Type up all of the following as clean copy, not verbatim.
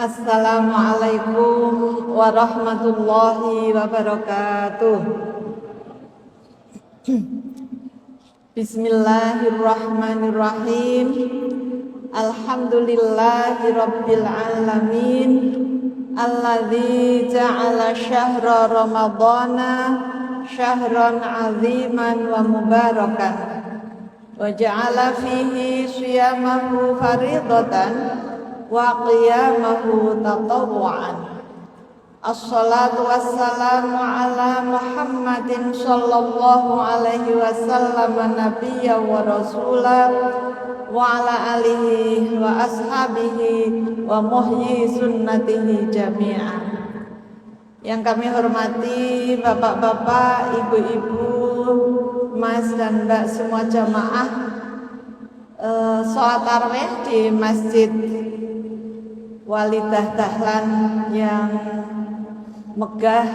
Assalamualaikum warahmatullahi wabarakatuh. Bismillahirrahmanirrahim. Alhamdulillahi rabbil alamin. Alladzi ja'ala syahra ramadhana syahran 'aziman wa mubarakan. Wa ja'ala fihi shiyamahu faridatan wa qiyamahu tatawwu'an. Assalatu wassalamu ala Muhammadin sallallahu alaihi wasallam nabiyya wa rasulah wa ala alihi wa ashabihi wa muhyi sunnatihi jami'an. Yang kami hormati bapak-bapak, ibu-ibu, mas dan mbak semua jamaah sholat tarawih di Masjid Walidah Dahlan yang megah,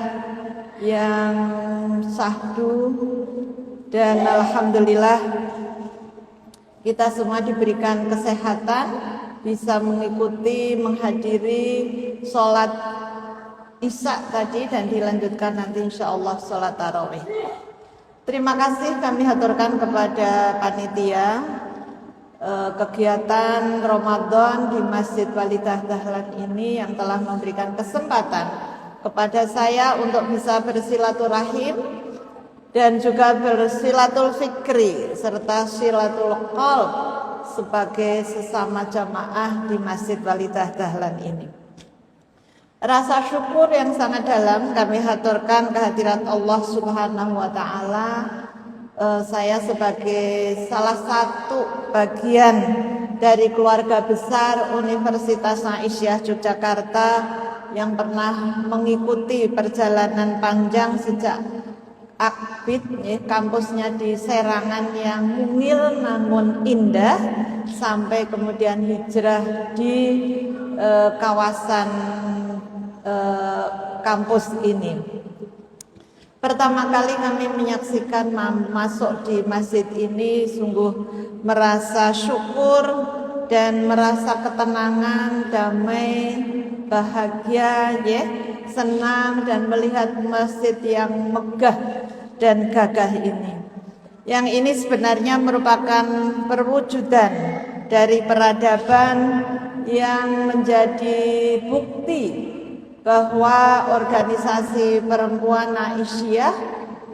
yang syahdu, dan alhamdulillah kita semua diberikan kesehatan bisa mengikuti, menghadiri sholat isya tadi dan dilanjutkan nanti insyaallah sholat tarawih. Terima kasih kami haturkan kepada panitia kegiatan Ramadan di Masjid Walidah Dahlan ini yang telah memberikan kesempatan kepada saya untuk bisa bersilaturahim dan juga bersilatul fikri serta silatul qalb sebagai sesama jamaah di Masjid Walidah Dahlan ini. Rasa syukur yang sangat dalam kami haturkan kehadirat Allah Subhanahu wa taala. Saya sebagai salah satu bagian dari keluarga besar Universitas Aisyah Yogyakarta yang pernah mengikuti perjalanan panjang sejak Akbid, kampusnya di Serangan yang mungil namun indah, sampai kemudian hijrah di kawasan kampus ini. Pertama kali kami menyaksikan masuk di masjid ini sungguh merasa syukur dan merasa ketenangan, damai, bahagia, senang dan melihat masjid yang megah dan gagah ini. Yang ini sebenarnya merupakan perwujudan dari peradaban yang menjadi bukti bahwa organisasi perempuan Aisyah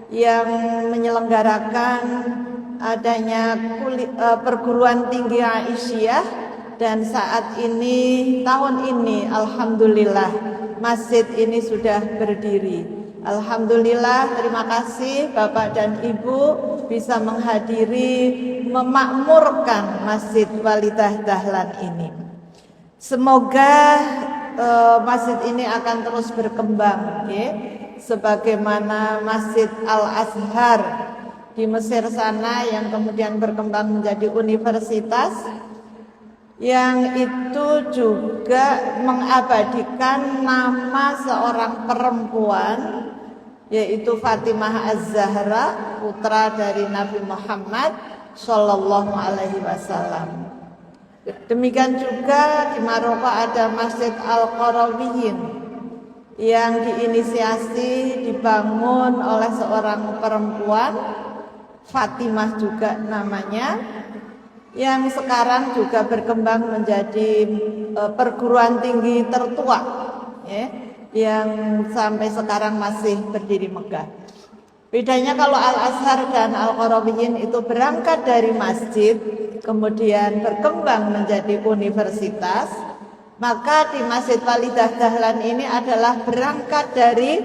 yang menyelenggarakan adanya perguruan tinggi Aisyah, dan saat ini tahun ini alhamdulillah masjid ini sudah berdiri. Alhamdulillah, terima kasih Bapak dan Ibu bisa menghadiri, memakmurkan Masjid Walidah Dahlan ini. Semoga masjid ini akan terus berkembang, sebagaimana Masjid Al-Azhar di Mesir sana yang kemudian berkembang menjadi universitas, yang itu juga mengabadikan nama seorang perempuan, yaitu Fatimah Az-Zahra, putra dari Nabi Muhammad Sallallahu Alaihi Wasallam. Demikian juga di Maroko ada Masjid Al-Qarawiyyin yang diinisiasi dibangun oleh seorang perempuan, Fatimah juga namanya, yang sekarang juga berkembang menjadi perguruan tinggi tertua, yang sampai sekarang masih berdiri megah. Bedanya kalau Al-Azhar dan Al-Qarawiyyin itu berangkat dari masjid kemudian berkembang menjadi universitas, maka di Masjid Walidah Dahlan ini adalah berangkat dari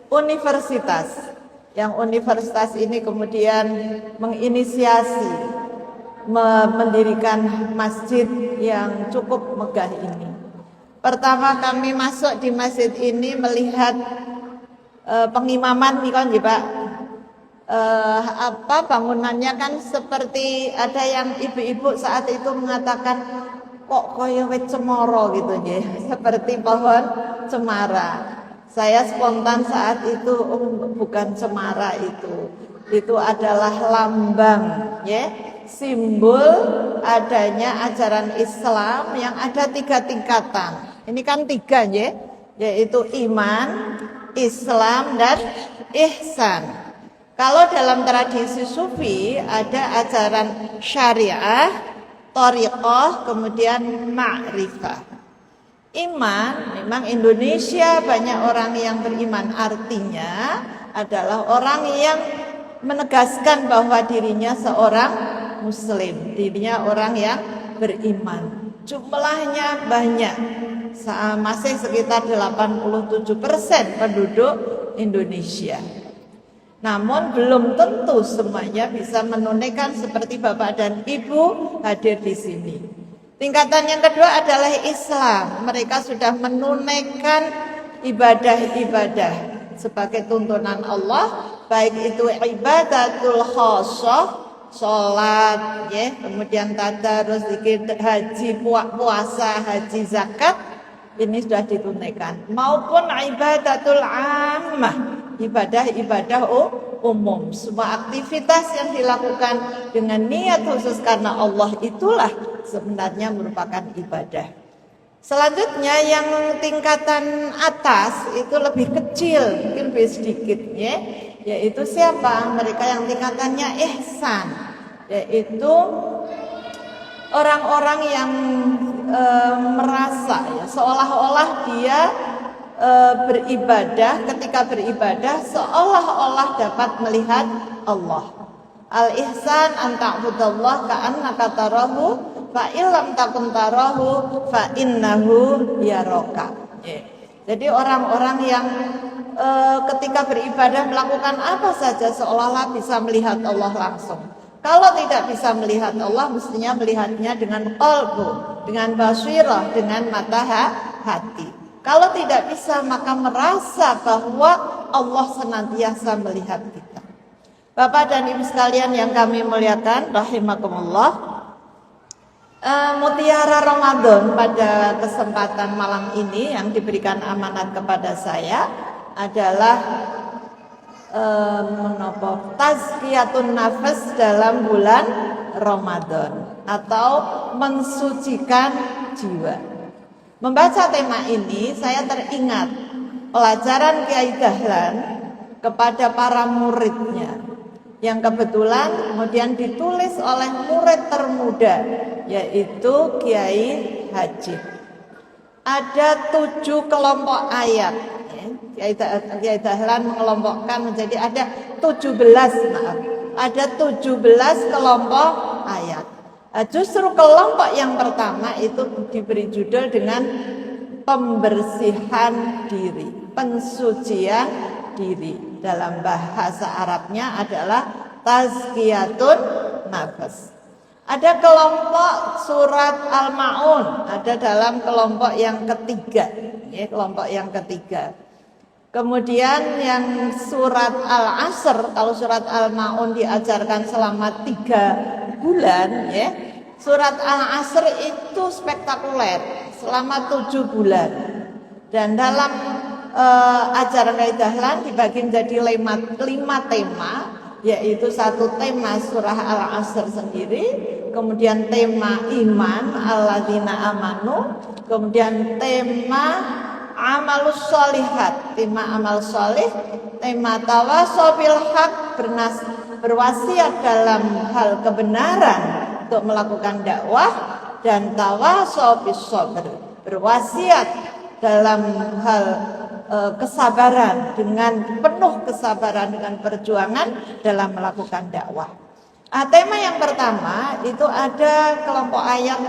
universitas, yang universitas ini kemudian menginisiasi mendirikan masjid yang cukup megah ini. Pertama kami masuk di masjid ini melihat pengimaman nih kan Pak, bangunannya kan seperti ada yang ibu-ibu saat itu mengatakan kok koyo wit cemoro gitu ya, seperti pohon cemara. Saya spontan saat itu, bukan cemara itu adalah lambang, ya, simbol adanya ajaran Islam yang ada 3 tingkatan. Ini kan 3 ya, yaitu iman, Islam, dan ihsan. Kalau dalam tradisi sufi ada ajaran syariah, thariqah, kemudian ma'rifah. Iman, memang Indonesia banyak orang yang beriman, artinya adalah orang yang menegaskan bahwa dirinya seorang muslim, dirinya orang yang beriman. Jumlahnya banyak, masih sekitar 87% penduduk Indonesia. Namun belum tentu semuanya bisa menunaikan seperti Bapak dan Ibu hadir di sini. Tingkatan yang kedua adalah Islam. Mereka sudah menunaikan ibadah-ibadah sebagai tuntunan Allah, baik itu ibadatul khassah, sholat, ya, kemudian tadarus, zikir, haji, puasa, haji, zakat, ini sudah ditunaikan, maupun ibadatul ammah, ibadah-ibadah umum. Semua aktivitas yang dilakukan dengan niat khusus karena Allah itulah sebenarnya merupakan ibadah. Selanjutnya yang tingkatan atas itu lebih kecil, mungkin lebih sedikit ya, yaitu siapa? Mereka yang tingkatannya ihsan, yaitu orang-orang yang merasa ya, seolah-olah dia beribadah, ketika beribadah seolah-olah dapat melihat Allah. Al-ihsan an ta'budallah ka'annaka tarahu fa illam takun tarahu fa innahu yaraka. Jadi orang-orang yang ketika beribadah melakukan apa saja seolah-olah bisa melihat Allah langsung. Kalau tidak bisa melihat Allah, mestinya melihatnya dengan qalbu, dengan basirah, dengan mata hati. Kalau tidak bisa, maka merasa bahwa Allah senantiasa melihat kita. Bapak dan Ibu sekalian yang kami muliakan, rahimakumullah, mutiara Ramadan pada kesempatan malam ini yang diberikan amanat kepada saya adalah tazkiyatun nafas dalam bulan Ramadan atau mensucikan jiwa. Membaca tema ini saya teringat pelajaran Kiai Dahlan kepada para muridnya yang kebetulan kemudian ditulis oleh murid termuda, yaitu Kiai Hajib. Ada 7 kelompok ayat. Kiai Dahlan mengelompokkan menjadi ada 17 kelompok ayat. Justru kelompok yang pertama itu diberi judul dengan pembersihan diri, pensucian diri. Dalam bahasa Arabnya adalah tazkiyatun nafas. Ada kelompok surat Al-Ma'un, ada dalam kelompok yang ketiga, ya, kelompok yang ketiga. Kemudian yang surat Al-Asr, kalau surat Al-Ma'un diajarkan selama 3 bulan, ya, surat Al-Asr itu spektakuler selama 7 bulan. Dan dalam ajaran Kiai Dahlan dibagi menjadi 5 tema, yaitu 1 tema surah Al-Asr sendiri, kemudian tema iman alladzina amanu, kemudian tema amalus sholihat, tema amal sholih, tema tawasau bil haq, berwasiat dalam hal kebenaran untuk melakukan dakwah, dan tawasau bis sabr, berwasiat dalam hal kesabaran, dengan penuh kesabaran, dengan perjuangan dalam melakukan dakwah. Tema yang pertama itu ada kelompok ayat,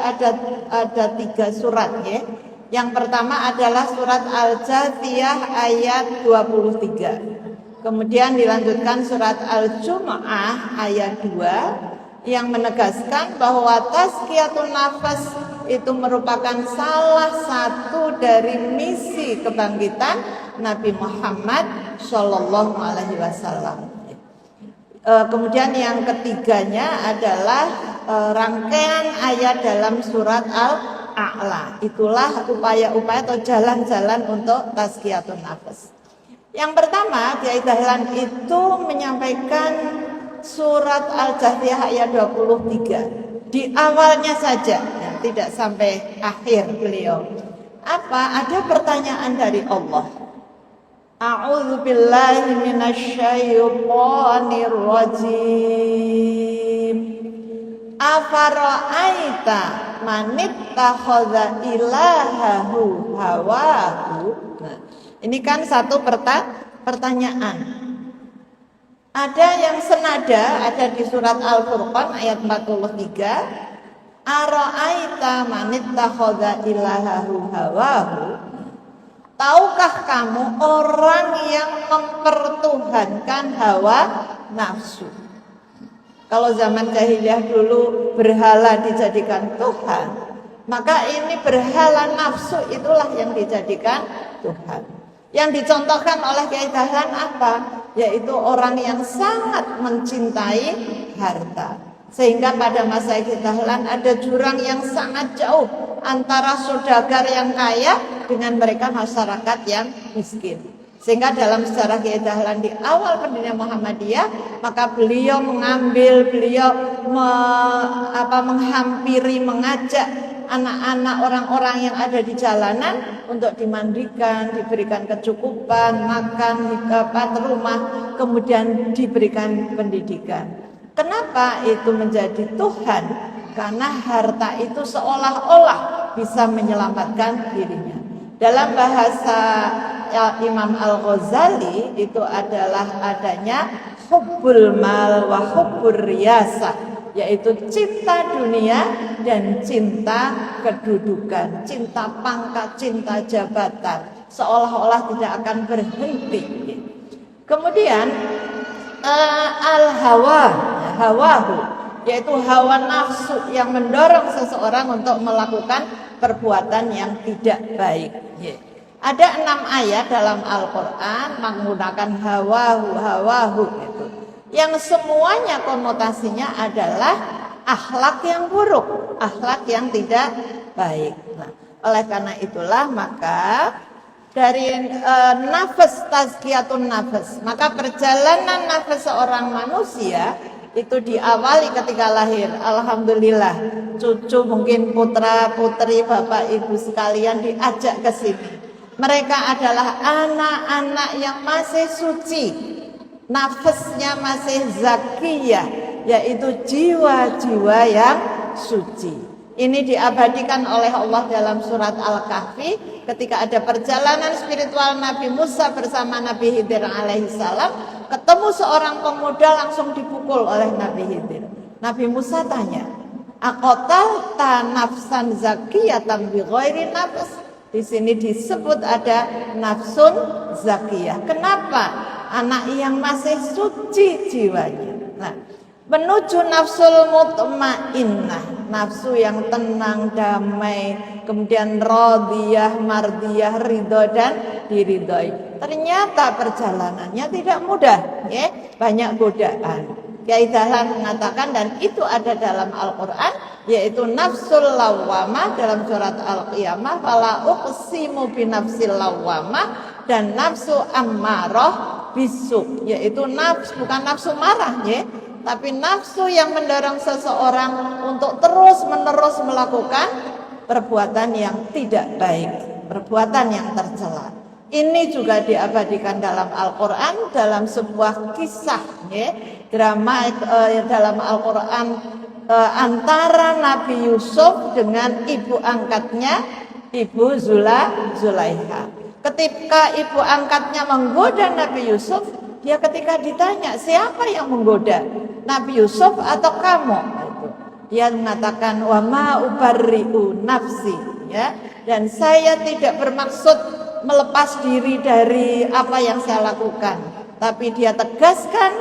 ada 3 surat ya. Yang pertama adalah surat Al-Jathiyah ayat 23. Kemudian dilanjutkan surat Al-Jumu'ah ayat 2 yang menegaskan bahwa tazkiyatun nafas itu merupakan salah satu dari misi kebangkitan Nabi Muhammad Shallallahu Alaihi Wasallam. Kemudian yang ketiganya adalah rangkaian ayat dalam surat Al-A'la. Itulah upaya-upaya atau jalan-jalan untuk tazkiyatun nafas. Yang pertama, Kiai Dahlan itu menyampaikan surat Al-Jathiyah ayat 23 di awalnya saja, ya, tidak sampai akhir beliau. Apa? Ada pertanyaan dari Allah. A'udzu billahi minasyaitonir rajim. Afara'aita manittakhadha ilahahu hawahu. Nah, ini kan satu pertanyaan. Ada yang senada, ada di surat Al-Furqan ayat 43. Ara'aita manittakhadha ilahahu hawahu. Tahukah kamu orang yang mempertuhankan hawa nafsu? Kalau zaman jahiliyah dulu berhala dijadikan Tuhan, maka ini berhala nafsu itulah yang dijadikan Tuhan. Yang dicontohkan oleh Kyai Dahlan apa? Yaitu orang yang sangat mencintai harta. Sehingga pada masa Kyai Dahlan ada jurang yang sangat jauh antara saudagar yang kaya dengan mereka masyarakat yang miskin. Sehingga dalam sejarah Kyai Dahlan di awal pendirian Muhammadiyah, maka beliau menghampiri, mengajak anak-anak orang-orang yang ada di jalanan untuk dimandikan, diberikan kecukupan, makan, rumah, kemudian diberikan pendidikan. Kenapa itu menjadi Tuhan? Karena harta itu seolah-olah bisa menyelamatkan dirinya. Dalam bahasa Imam Al-Ghazali itu adalah adanya hubbul mal wa hubbur riyasah, yaitu cinta dunia dan cinta kedudukan, cinta pangkat, cinta jabatan, seolah-olah tidak akan berhenti. Kemudian hawahu, yaitu hawa nafsu yang mendorong seseorang untuk melakukan perbuatan yang tidak baik. Ada 6 ayat dalam Al-Quran menggunakan hawahu itu, yang semuanya konotasinya adalah akhlak yang buruk, akhlak yang tidak baik. Nah, oleh karena itulah maka dari nafas, tazkiyatun nafas, maka perjalanan nafas seorang manusia itu diawali ketika lahir. Alhamdulillah, cucu mungkin putra putri bapak ibu sekalian diajak ke sini. Mereka adalah anak-anak yang masih suci, nafasnya masih zakiyah, yaitu jiwa-jiwa yang suci. Ini diabadikan oleh Allah dalam surat Al-Kahfi ketika ada perjalanan spiritual Nabi Musa bersama Nabi Khidir alaihissalam, ketemu seorang pemuda langsung dipukul oleh Nabi Khidir. Nabi Musa tanya, aqatalta nafsan zakiyatan bi ghairi nafs? Di sini disebut ada nafsun zakiyah. Kenapa? Anak yang masih suci jiwanya. Nah, menuju nafsul mutmainnah, nafsu yang tenang, damai, kemudian radiyah, mardiyah, ridho dan diridhoi. Ternyata perjalanannya tidak mudah, ya, banyak godaan. Kyai Dahlan mengatakan, dan itu ada dalam Al-Quran, yaitu nafsul lawwamah dalam surat Al-Qiyamah, fala uqsimu binafsil lawwamah, dan nafsu ammarah bisu, yaitu nafsu, bukan nafsu marah, ya, tapi nafsu yang mendorong seseorang untuk terus-menerus melakukan perbuatan yang tidak baik, perbuatan yang tercela. Ini juga diabadikan dalam Al-Quran dalam sebuah kisah, ya, drama dalam Al-Quran antara Nabi Yusuf dengan ibu angkatnya, Ibu Zulaiha. Ketika ibu angkatnya menggoda Nabi Yusuf, dia ketika ditanya siapa yang menggoda, Nabi Yusuf atau kamu? Dia mengatakan wa ma ubarri'u nafsi, ya, dan saya tidak bermaksud melepas diri dari apa yang saya lakukan, tapi dia tegaskan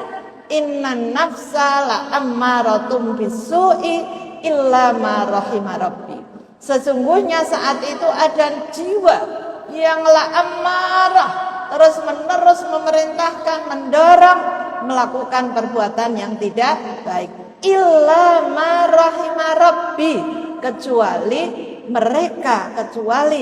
innan nafsa la ammaratum bisu'i illa ma rahima rabbi. Sesungguhnya saat itu ada jiwa yang la ammarah, terus menerus memerintahkan, mendorong melakukan perbuatan yang tidak baik. Illa ma rahima rabbi, kecuali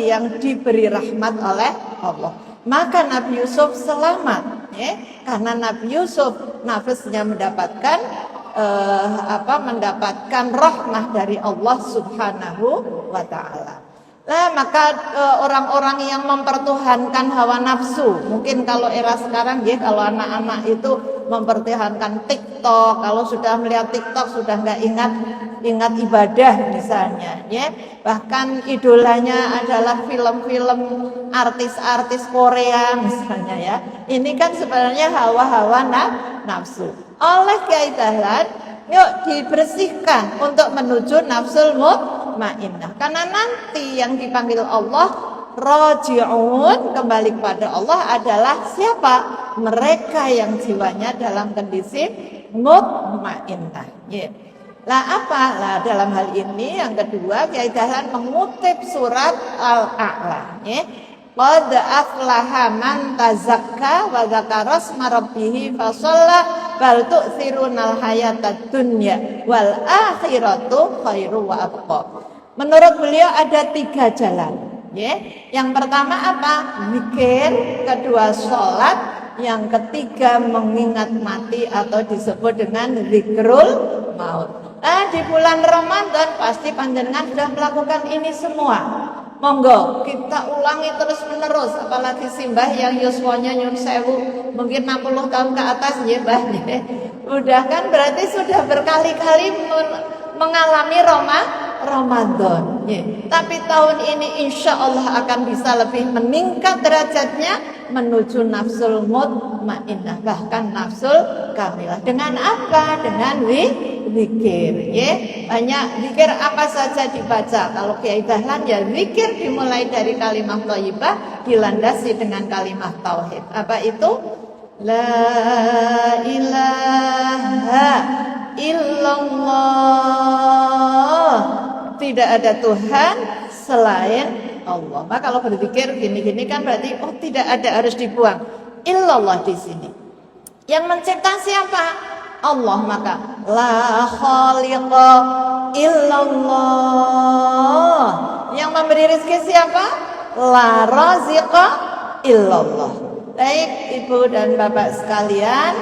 yang diberi rahmat oleh Allah. Maka Nabi Yusuf selamat, ya, karena Nabi Yusuf nafasnya mendapatkan mendapatkan rahmah dari Allah Subhanahu wa taala. Maka orang-orang yang mempertuhankan hawa nafsu, mungkin kalau era sekarang ya, kalau anak-anak itu mempertuhankan TikTok, kalau sudah melihat TikTok sudah nggak ingat ibadah misalnya, ya. Bahkan idolanya adalah film-film artis-artis Korea misalnya, ya. Ini kan sebenarnya hawa-hawa nafsu. Oleh Kiai Dahlan, yuk dibersihkan untuk menuju nafsul mutmainnah. Karena nanti yang dipanggil Allah raji'un, kembali kepada Allah, adalah siapa? Mereka yang jiwanya dalam kondisi mutmainnah. Lah apa? Lah dalam hal ini yang kedua, Kiai Dahlan mengutip surat Al-A'la. Qad aflaha man tazakka wa dzakara asma rabbih fasalla bal tu'thirunal hayatad dunya wal akhiratu khairu wa abqa. Menurut beliau ada 3 jalan, ya. Yang pertama apa? Zikir, kedua salat, yang ketiga mengingat mati atau disebut dengan zikrul maut. Di bulan Ramadan pasti panjenengan sudah melakukan ini semua. Monggo kita ulangi terus menerus, apalagi simbah yang yuswanya nyun sewu mungkin 60 tahun ke atas ya Mbah. Udah kan berarti sudah berkali-kali mengalami Ramadan. Tapi tahun ini insya Allah akan bisa lebih meningkat derajatnya menuju nafsul mutmainnah, bahkan nafsul kamilah. Dengan apa? Dengan zikir, ya. Banyak zikir apa saja dibaca. Kalau Kiai Dahlan ya zikir dimulai dari kalimat thayyibah dilandasi dengan kalimat tauhid. Apa itu? La ilaha illallah. Tidak ada Tuhan selain Allah. Maka kalau berzikir gini-gini kan berarti tidak ada, harus dibuang illallah di sini. Yang mencipta siapa? Allah. Maka la khaliqa illallah. Yang memberi rezeki siapa? La raziqa illallah. Baik Ibu dan Bapak sekalian,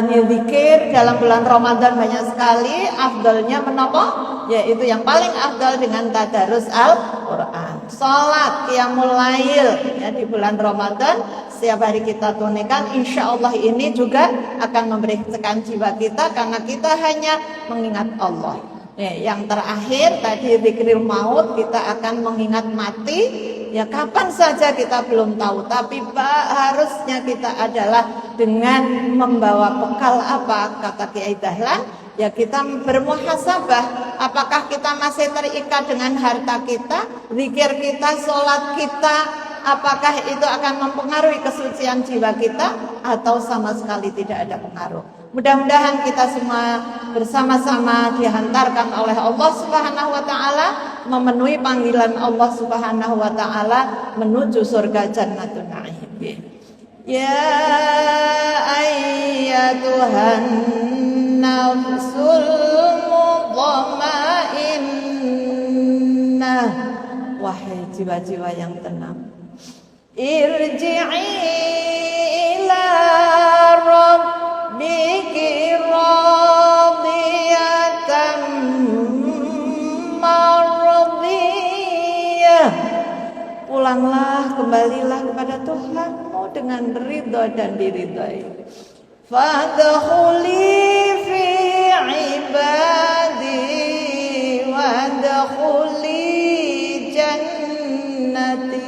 nyizikir dalam bulan Ramadan banyak sekali. Afdalnya menapa? Yaitu yang paling afdal dengan tadarus Al-Quran. Salat qiyamul lail ya, di bulan Ramadan setiap hari kita tunaikan, insya Allah ini juga akan membersihkan jiwa kita karena kita hanya mengingat Allah. Yang terakhir tadi zikrul maut, kita akan mengingat mati. Ya kapan saja kita belum tahu, tapi harusnya kita adalah dengan membawa bekal apa, kata Kiai Dahlan, ya kita bermuhasabah, apakah kita masih terikat dengan harta kita, zikir kita, sholat kita, apakah itu akan mempengaruhi kesucian jiwa kita atau sama sekali tidak ada pengaruh. Mudah-mudahan kita semua bersama-sama dihantarkan oleh Allah Subhanahu wa taala memenuhi panggilan Allah Subhanahu wa taala menuju surga Jannatul Na'im. Ya ayyatuhan nafsul mutmainnah, wahai jiwa-jiwa yang tenang, irji'i ila rabbiki radiyatan mardiyah. Pulanglah, kembalilah kepada Tuhanmu dengan ridho dan diridhai. Fadkhuli fi ibadi wadkhuli jannati.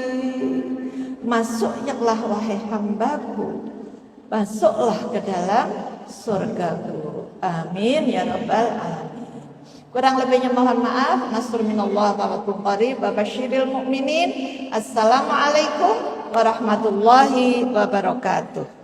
Masuklah wahai hambaku, masuklah ke dalam surgaku. Amin ya rabbal alamin. Kurang lebihnya mohon maaf. Nasrul minallah wa fathun qarib wa basyiril mu'minin. Assalamualaikum warahmatullahi wabarakatuh.